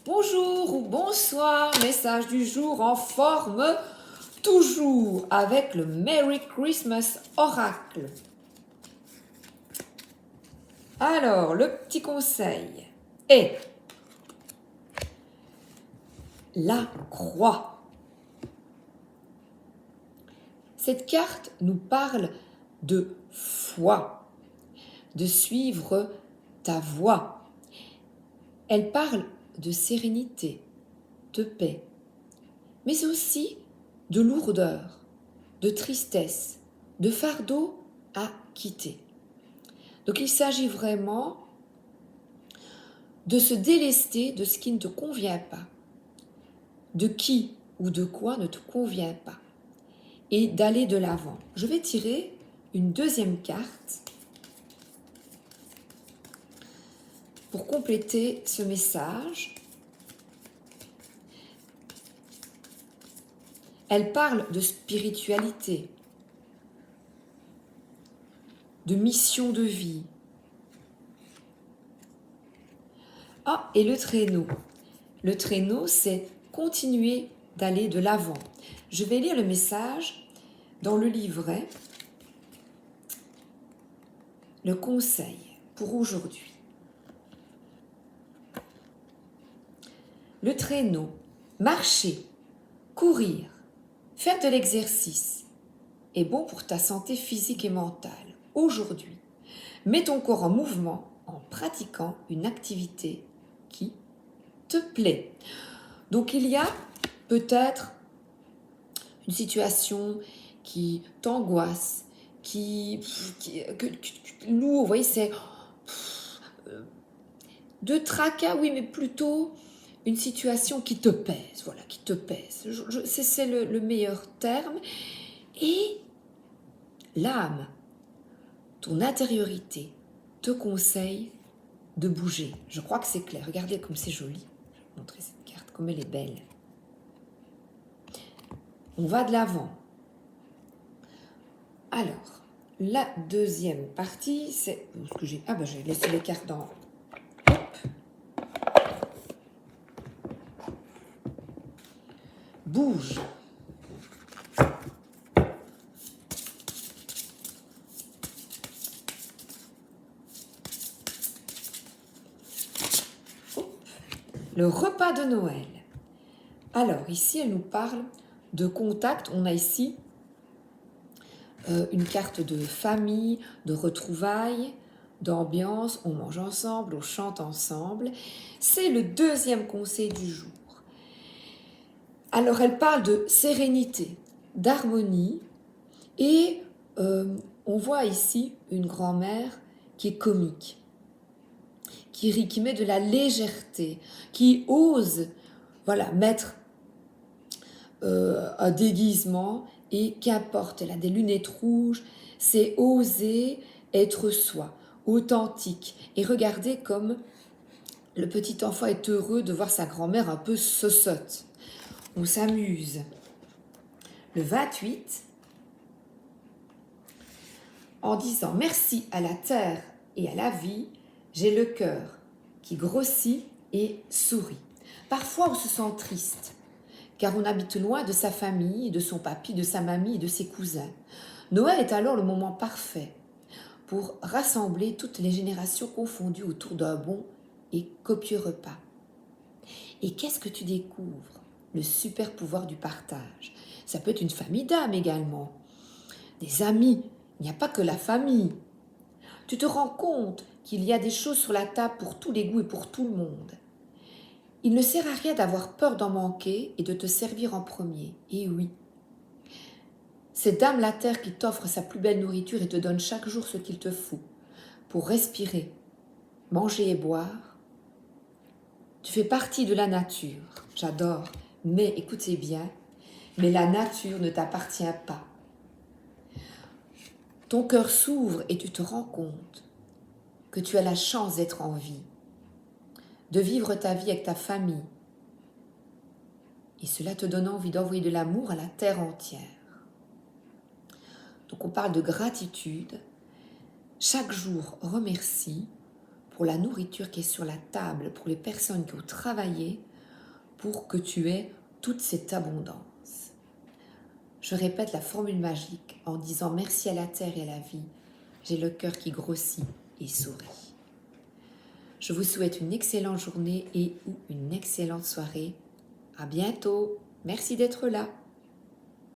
Bonjour ou bonsoir, message du jour en forme toujours avec le Merry Christmas Oracle. Alors, le petit conseil est la croix. Cette carte nous parle de foi, de suivre ta voie. Elle parle de sérénité, de paix, mais aussi de lourdeur, de tristesse, de fardeau à quitter. Donc il s'agit vraiment de se délester de ce qui ne te convient pas, de qui ou de quoi ne te convient pas, et d'aller de l'avant. Je vais tirer une deuxième carte pour compléter ce message. Elle parle de spiritualité, de mission de vie. Ah, et le traîneau. Le traîneau, c'est continuer d'aller de l'avant. Je vais lire le message dans le livret, le conseil pour aujourd'hui. Le traîneau, marcher, courir, faire de l'exercice est bon pour ta santé physique et mentale. Aujourd'hui, mets ton corps en mouvement en pratiquant une activité qui te plaît. Donc il y a peut-être une situation qui t'angoisse, lourd, vous voyez, c'est de tracas, oui, mais plutôt une situation qui te pèse, voilà, qui te pèse. C'est le meilleur terme. Et l'âme, ton intériorité, te conseille de bouger. Je crois que c'est clair. Regardez comme c'est joli. Je vais vous montrer cette carte, comme elle est belle. On va de l'avant. Alors, la deuxième partie, c'est ce que j'ai. Ah ben j'ai laissé les cartes dans. Hop. Bouge. Le repas de Noël. Alors, ici, elle nous parle de contact. On a ici une carte de famille, de retrouvailles, d'ambiance. On mange ensemble, on chante ensemble. C'est le deuxième conseil du jour. Alors, elle parle de sérénité, d'harmonie. Et on voit ici une grand-mère qui est comique, qui rit, qui met de la légèreté, qui ose mettre un déguisement et qu'importe, elle a des lunettes rouges, c'est oser être soi, authentique. Et regardez comme le petit enfant est heureux de voir sa grand-mère un peu sossotte. On s'amuse. Le 28, en disant merci à la terre et à la vie, j'ai le cœur qui grossit et sourit. Parfois on se sent triste, car on habite loin de sa famille, de son papy, de sa mamie et de ses cousins. Noël est alors le moment parfait pour rassembler toutes les générations confondues autour d'un bon et copieux repas. Et qu'est-ce que tu découvres? Le super pouvoir du partage. Ça peut être une famille d'âmes également, des amis. Il n'y a pas que la famille. Tu te rends compte qu'il y a des choses sur la table pour tous les goûts et pour tout le monde. Il ne sert à rien d'avoir peur d'en manquer et de te servir en premier. Et oui, c'est Dame la Terre qui t'offre sa plus belle nourriture et te donne chaque jour ce qu'il te faut pour respirer, manger et boire. Tu fais partie de la nature. J'adore. Mais écoutez bien, mais la nature ne t'appartient pas. Ton cœur s'ouvre et tu te rends compte que tu as la chance d'être en vie, de vivre ta vie avec ta famille. Et cela te donne envie d'envoyer de l'amour à la terre entière. Donc on parle de gratitude. Chaque jour, remercie pour la nourriture qui est sur la table, pour les personnes qui ont travaillé, pour que tu aies toute cette abondance. Je répète la formule magique en disant merci à la terre et à la vie. J'ai le cœur qui grossit et sourit. Je vous souhaite une excellente journée et ou une excellente soirée. À bientôt. Merci d'être là.